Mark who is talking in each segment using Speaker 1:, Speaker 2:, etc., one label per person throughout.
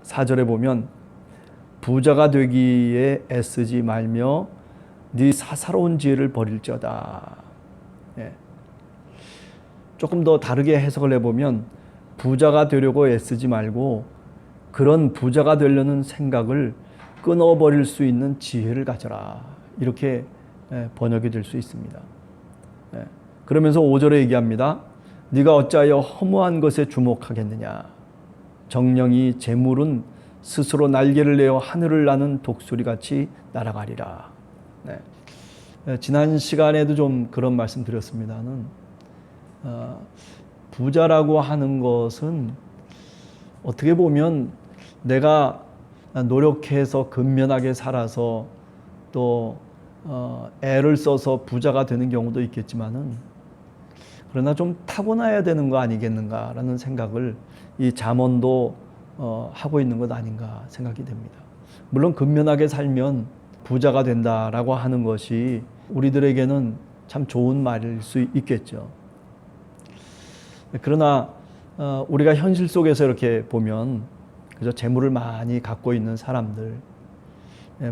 Speaker 1: 4절에 보면 부자가 되기에 애쓰지 말며 네 사사로운 지혜를 버릴지어다. 예. 조금 더 다르게 해석을 해보면 부자가 되려고 애쓰지 말고 그런 부자가 되려는 생각을 끊어버릴 수 있는 지혜를 가져라. 이렇게 번역이 될 수 있습니다. 그러면서 5절에 얘기합니다. 네가 어찌하여 허무한 것에 주목하겠느냐. 정령이 재물은 스스로 날개를 내어 하늘을 나는 독수리같이 날아가리라. 지난 시간에도 좀 그런 말씀 드렸습니다는 부자라고 하는 것은 어떻게 보면 내가 노력해서 근면하게 살아서 또 애를 써서 부자가 되는 경우도 있겠지만은 그러나 좀 타고나야 되는 거 아니겠는가라는 생각을 이 잠언도 하고 있는 것 아닌가 생각이 됩니다. 물론 근면하게 살면 부자가 된다라고 하는 것이 우리들에게는 참 좋은 말일 수 있겠죠. 그러나 우리가 현실 속에서 이렇게 보면 그저 재물을 많이 갖고 있는 사람들,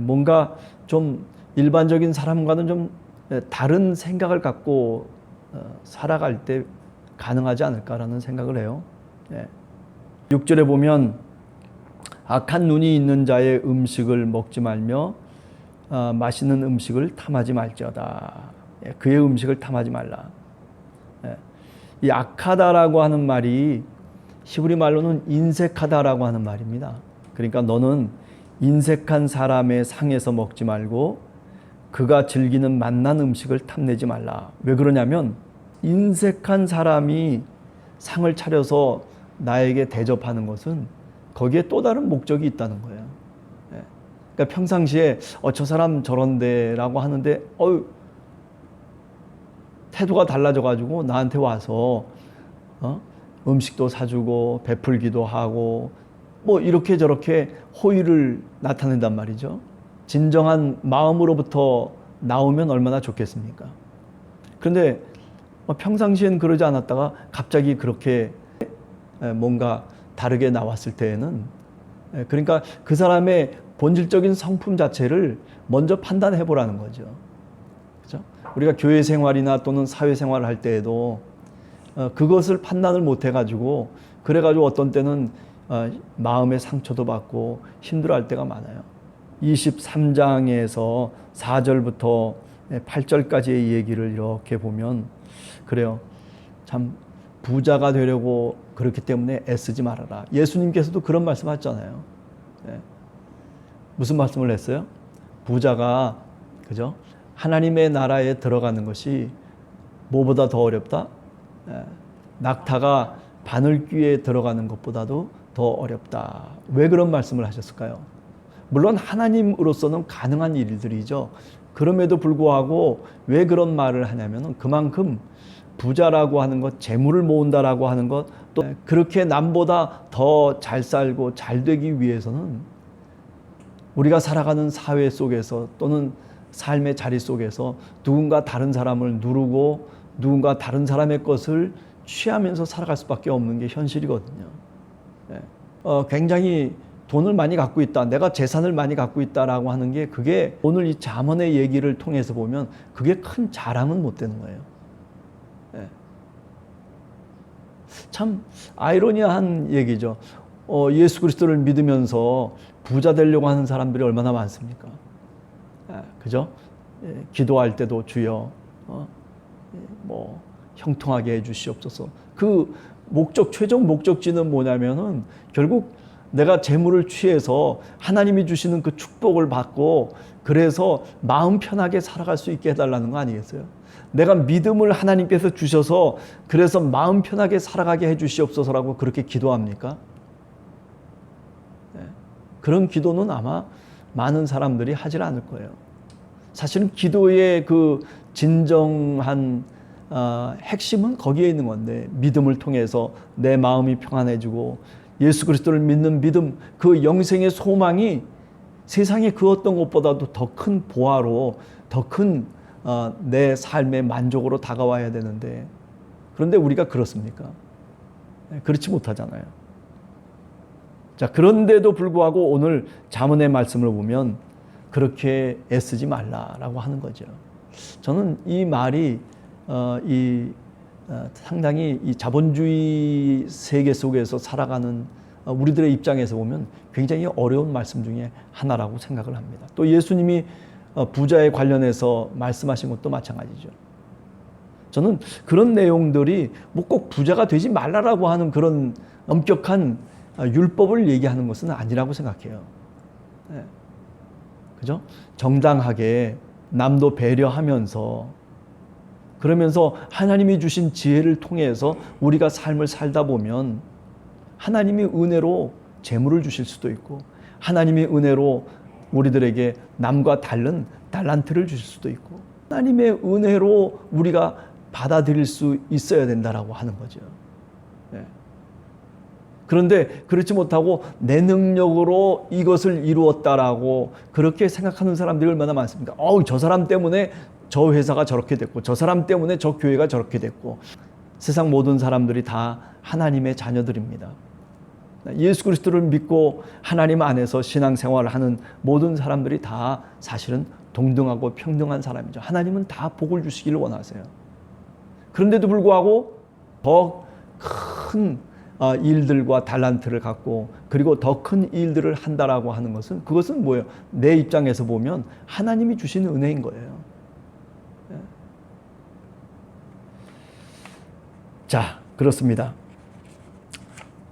Speaker 1: 뭔가 좀 일반적인 사람과는 좀 다른 생각을 갖고 살아갈 때 가능하지 않을까라는 생각을 해요. 6절에 보면 악한 눈이 있는 자의 음식을 먹지 말며 맛있는 음식을 탐하지 말지어다. 그의 음식을 탐하지 말라. 이 악하다라고 하는 말이 히브리 말로는 인색하다라고 하는 말입니다. 그러니까 너는 인색한 사람의 상에서 먹지 말고 그가 즐기는 맛난 음식을 탐내지 말라. 왜 그러냐면 인색한 사람이 상을 차려서 나에게 대접하는 것은 거기에 또 다른 목적이 있다는 거예요. 그러니까 평상시에 저 사람 저런데 라고 하는데 태도가 달라져가지고 나한테 와서 음식도 사주고 베풀기도 하고 뭐 이렇게 저렇게 호의를 나타낸단 말이죠. 진정한 마음으로부터 나오면 얼마나 좋겠습니까? 그런데 평상시엔 그러지 않았다가 갑자기 그렇게 뭔가 다르게 나왔을 때에는 그러니까 그 사람의 본질적인 성품 자체를 먼저 판단해 보라는 거죠. 그렇죠? 우리가 교회 생활이나 또는 사회 생활을 할 때에도 그것을 판단을 못 해가지고 그래가지고 어떤 때는 마음의 상처도 받고 힘들어할 때가 많아요. 23장에서 4절부터 8절까지의 얘기를 이렇게 보면 그래요. 참 부자가 되려고 그렇기 때문에 애쓰지 말아라. 예수님께서도 그런 말씀 하셨잖아요. 무슨 말씀을 했어요? 부자가 그죠? 하나님의 나라에 들어가는 것이 뭐보다 더 어렵다? 낙타가 바늘귀에 들어가는 것보다도 더 어렵다. 왜 그런 말씀을 하셨을까요? 물론 하나님으로서는 가능한 일들이죠. 그럼에도 불구하고 왜 그런 말을 하냐면 그만큼 부자라고 하는 것, 재물을 모은다라고 하는 것, 또 그렇게 남보다 더 잘 살고 잘 되기 위해서는 우리가 살아가는 사회 속에서 또는 삶의 자리 속에서 누군가 다른 사람을 누르고 누군가 다른 사람의 것을 취하면서 살아갈 수밖에 없는 게 현실이거든요. 굉장히 돈을 많이 갖고 있다, 내가 재산을 많이 갖고 있다라고 하는 게 그게 오늘 이 잠언의 얘기를 통해서 보면 그게 큰 자랑은 못 되는 거예요. 참 아이러니한 얘기죠. 예수 그리스도를 믿으면서 부자 되려고 하는 사람들이 얼마나 많습니까? 그죠? 기도할 때도 주여 뭐 형통하게 해주시옵소서. 그 최종 목적지는 뭐냐면은 결국 내가 재물을 취해서 하나님이 주시는 그 축복을 받고 그래서 마음 편하게 살아갈 수 있게 해달라는 거 아니겠어요? 내가 믿음을 하나님께서 주셔서 그래서 마음 편하게 살아가게 해주시옵소서라고 그렇게 기도합니까? 그런 기도는 아마 많은 사람들이 하질 않을 거예요. 사실은 기도의 그 진정한 핵심은 거기에 있는 건데 믿음을 통해서 내 마음이 평안해지고 예수 그리스도를 믿는 믿음, 그 영생의 소망이 세상의 그 어떤 것보다도 더 큰 보화로 더 큰 내 삶의 만족으로 다가와야 되는데 그런데 우리가 그렇습니까? 그렇지 못하잖아요. 자, 그런데도 불구하고 오늘 잠언의 말씀을 보면 그렇게 애쓰지 말라라고 하는 거죠. 저는 이 말이 상당히 이 자본주의 세계 속에서 살아가는 우리들의 입장에서 보면 굉장히 어려운 말씀 중에 하나라고 생각을 합니다. 또 예수님이 부자에 관련해서 말씀하신 것도 마찬가지죠. 저는 그런 내용들이 뭐 꼭 부자가 되지 말라라고 하는 그런 엄격한 율법을 얘기하는 것은 아니라고 생각해요. 네. 그죠? 정당하게 남도 배려하면서 그러면서 하나님이 주신 지혜를 통해서 우리가 삶을 살다 보면 하나님이 은혜로 재물을 주실 수도 있고 하나님이 은혜로 우리들에게 남과 다른 달란트를 주실 수도 있고 하나님의 은혜로 우리가 받아들일 수 있어야 된다라고 하는 거죠. 네. 그런데 그렇지 못하고 내 능력으로 이것을 이루었다라고 그렇게 생각하는 사람들이 얼마나 많습니까? 저 사람 때문에 저 회사가 저렇게 됐고 저 사람 때문에 저 교회가 저렇게 됐고. 세상 모든 사람들이 다 하나님의 자녀들입니다. 예수 그리스도를 믿고 하나님 안에서 신앙생활을 하는 모든 사람들이 다 사실은 동등하고 평등한 사람이죠. 하나님은 다 복을 주시기를 원하세요. 그런데도 불구하고 더 큰 일들과 달란트를 갖고 그리고 더 큰 일들을 한다라고 하는 것은 그것은 뭐예요? 내 입장에서 보면 하나님이 주신 은혜인 거예요. 자, 그렇습니다.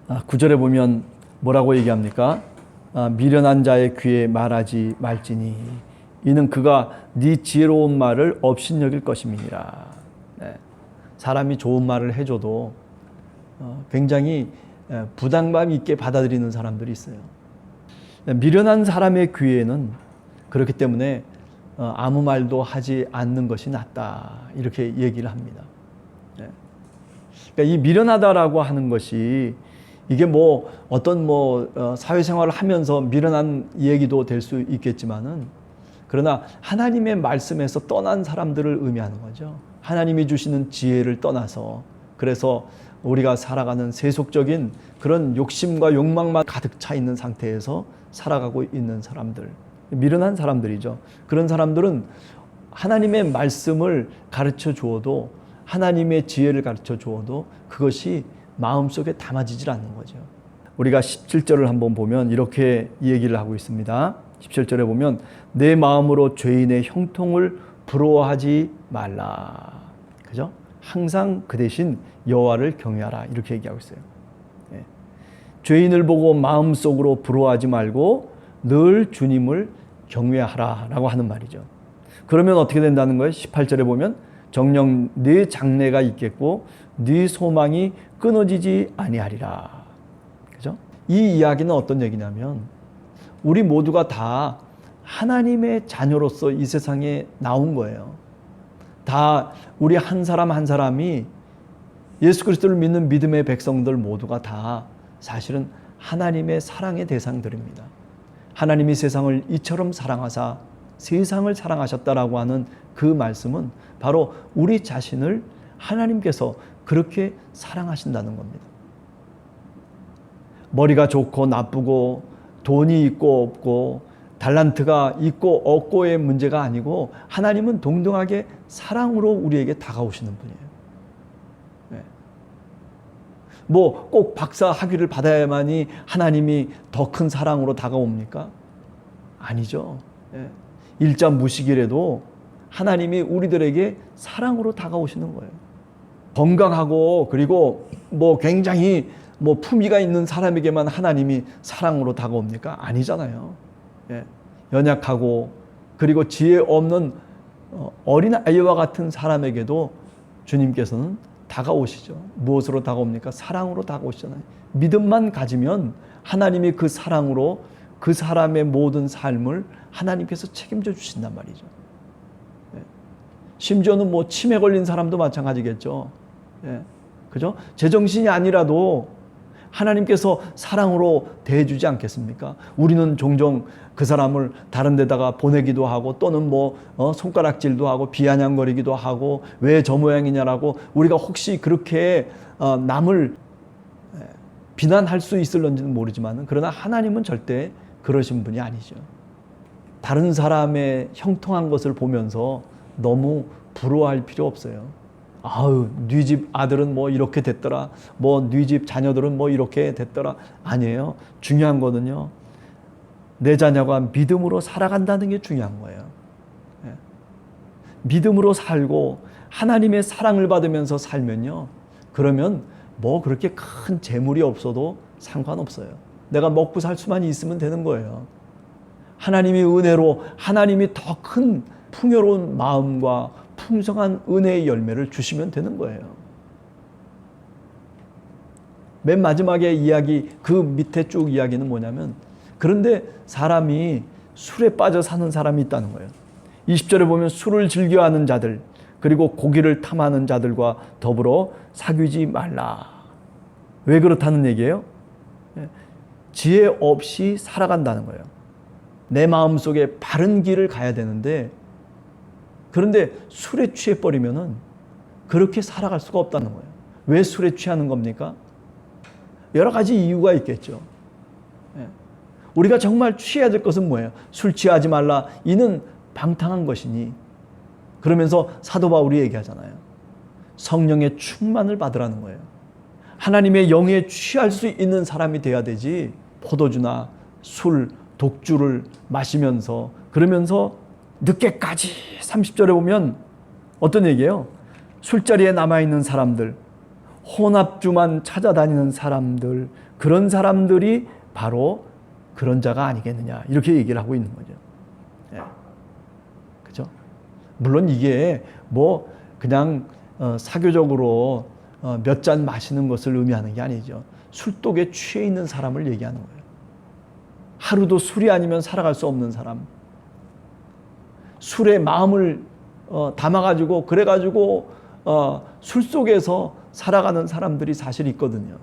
Speaker 1: 9절에 보면 뭐라고 얘기합니까? 미련한 자의 귀에 말하지 말지니 이는 그가 네 지혜로운 말을 업신여길 것임이니라. 네. 사람이 좋은 말을 해줘도 굉장히 부담감 있게 받아들이는 사람들이 있어요. 미련한 사람의 귀에는 그렇기 때문에 아무 말도 하지 않는 것이 낫다 이렇게 얘기를 합니다. 네. 그러니까 이 미련하다라고 하는 것이 이게 뭐 어떤 사회생활을 하면서 미련한 얘기도 될 수 있겠지만은 그러나 하나님의 말씀에서 떠난 사람들을 의미하는 거죠. 하나님이 주시는 지혜를 떠나서 그래서 우리가 살아가는 세속적인 그런 욕심과 욕망만 가득 차 있는 상태에서 살아가고 있는 사람들, 미련한 사람들이죠. 그런 사람들은 하나님의 말씀을 가르쳐 주어도 하나님의 지혜를 가르쳐 주어도 그것이 마음속에 담아지질 않는 거죠. 우리가 17절을 한번 보면 이렇게 얘기를 하고 있습니다. 17절에 보면 내 마음으로 죄인의 형통을 부러워하지 말라. 그죠? 항상 그 대신 여호와를 경외하라. 이렇게 얘기하고 있어요. 예. 죄인을 보고 마음속으로 부러워하지 말고 늘 주님을 경외하라 라고 하는 말이죠. 그러면 어떻게 된다는 거예요? 18절에 보면 정녕 네 장래가 있겠고 네 소망이 끊어지지 아니하리라. 그죠? 이 이야기는 어떤 얘기냐면 우리 모두가 다 하나님의 자녀로서 이 세상에 나온 거예요. 다 우리 한 사람 한 사람이 예수 그리스도를 믿는 믿음의 백성들 모두가 다 사실은 하나님의 사랑의 대상들입니다. 하나님이 세상을 이처럼 사랑하사 세상을 사랑하셨다라고 하는 그 말씀은 바로 우리 자신을 하나님께서 그렇게 사랑하신다는 겁니다. 머리가 좋고 나쁘고 돈이 있고 없고 달란트가 있고 없고의 문제가 아니고 하나님은 동등하게 사랑으로 우리에게 다가오시는 분이에요. 네. 뭐 꼭 박사 학위를 받아야만이 하나님이 더 큰 사랑으로 다가옵니까? 아니죠. 네. 일자 무식이라도 하나님이 우리들에게 사랑으로 다가오시는 거예요. 건강하고 그리고 굉장히 품위가 있는 사람에게만 하나님이 사랑으로 다가옵니까? 아니잖아요. 예. 연약하고 그리고 지혜 없는 어린 아이와 같은 사람에게도 주님께서는 다가오시죠. 무엇으로 다가옵니까? 사랑으로 다가오시잖아요. 믿음만 가지면 하나님이 그 사랑으로 그 사람의 모든 삶을 하나님께서 책임져 주신단 말이죠. 예. 심지어는 치매 걸린 사람도 마찬가지겠죠. 예. 그죠? 제정신이 아니라도 하나님께서 사랑으로 대해주지 않겠습니까? 우리는 종종 그 사람을 다른 데다가 보내기도 하고 또는 손가락질도 하고 비아냥거리기도 하고 왜 저 모양이냐라고 우리가 혹시 그렇게 남을 비난할 수 있을런지는 모르지만 그러나 하나님은 절대 그러신 분이 아니죠. 다른 사람의 형통한 것을 보면서 너무 부러워할 필요 없어요. 아유, 네 집 아들은 뭐 이렇게 됐더라. 뭐 네 집 자녀들은 뭐 이렇게 됐더라. 아니에요. 중요한 거는요. 내 자녀가 믿음으로 살아간다는 게 중요한 거예요. 믿음으로 살고 하나님의 사랑을 받으면서 살면요. 그러면 뭐 그렇게 큰 재물이 없어도 상관없어요. 내가 먹고 살 수만 있으면 되는 거예요. 하나님의 은혜로 하나님이 더 큰 풍요로운 마음과 풍성한 은혜의 열매를 주시면 되는 거예요. 맨 마지막에 이야기, 그 밑에 쭉 이야기는 뭐냐면, 그런데 사람이 술에 빠져 사는 사람이 있다는 거예요. 20절에 보면 술을 즐겨하는 자들, 그리고 고기를 탐하는 자들과 더불어 사귀지 말라. 왜 그렇다는 얘기예요? 지혜 없이 살아간다는 거예요. 내 마음속에 바른 길을 가야 되는데, 그런데 술에 취해버리면은 그렇게 살아갈 수가 없다는 거예요. 왜 술에 취하는 겁니까? 여러 가지 이유가 있겠죠. 우리가 정말 취해야 될 것은 뭐예요? 술 취하지 말라. 이는 방탕한 것이니. 그러면서 사도 바울이 얘기하잖아요. 성령의 충만을 받으라는 거예요. 하나님의 영에 취할 수 있는 사람이 돼야 되지, 포도주나 술, 독주를 마시면서 그러면서 늦게까지 30절에 보면 어떤 얘기예요? 술자리에 남아있는 사람들, 혼합주만 찾아다니는 사람들, 그런 사람들이 바로 그런 자가 아니겠느냐, 이렇게 얘기를 하고 있는 거죠. 그죠? 물론 이게 뭐 그냥 사교적으로 몇 잔 마시는 것을 의미하는 게 아니죠. 술독에 취해 있는 사람을 얘기하는 거예요. 하루도 술이 아니면 살아갈 수 없는 사람, 술에 마음을 담아가지고 그래가지고 술 속에서 살아가는 사람들이 사실 있거든요.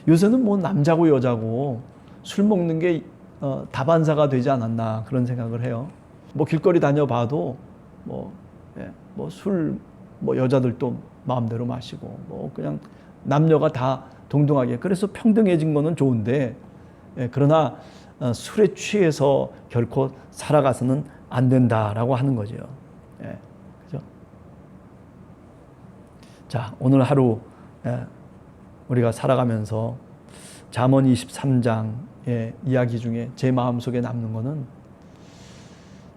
Speaker 1: 요새는 뭐 남자고 여자고 술 먹는 게 다반사가 되지 않았나, 그런 생각을 해요. 뭐 길거리 다녀봐도 술 여자들도 마음대로 마시고 뭐 그냥 남녀가 다 동등하게, 그래서 평등해진 거는 좋은데, 그러나 술에 취해서 결코 살아가서는 안 된다라고 하는 거죠. 그죠? 자, 오늘 하루 우리가 살아가면서 잠언 23장의 이야기 중에 제 마음속에 남는 거는,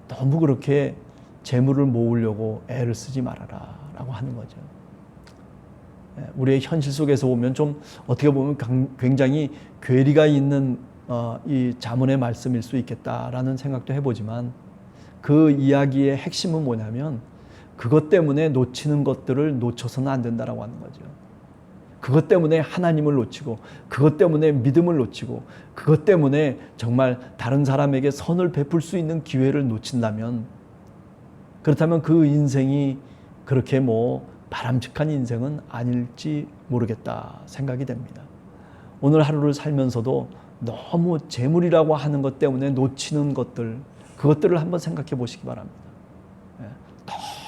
Speaker 1: 너무 그렇게 재물을 모으려고 애를 쓰지 말아라 라고 하는 거죠. 우리의 현실 속에서 보면 좀 어떻게 보면 굉장히 괴리가 있는 이 잠언의 말씀일 수 있겠다라는 생각도 해보지만, 그 이야기의 핵심은 뭐냐면 그것 때문에 놓치는 것들을 놓쳐서는 안 된다라고 하는 거죠. 그것 때문에 하나님을 놓치고, 그것 때문에 믿음을 놓치고, 그것 때문에 정말 다른 사람에게 선을 베풀 수 있는 기회를 놓친다면, 그렇다면 그 인생이 그렇게 뭐 바람직한 인생은 아닐지 모르겠다 생각이 됩니다. 오늘 하루를 살면서도 너무 재물이라고 하는 것 때문에 놓치는 것들, 그것들을 한번 생각해 보시기 바랍니다.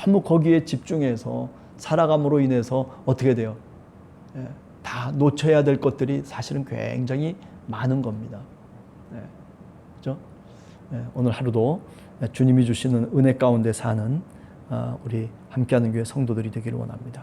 Speaker 1: 너무 거기에 집중해서 살아감으로 인해서 어떻게 돼요? 다 놓쳐야 될 것들이 사실은 굉장히 많은 겁니다. 그렇죠? 오늘 하루도 주님이 주시는 은혜 가운데 사는 우리 함께하는 교회 성도들이 되기를 원합니다.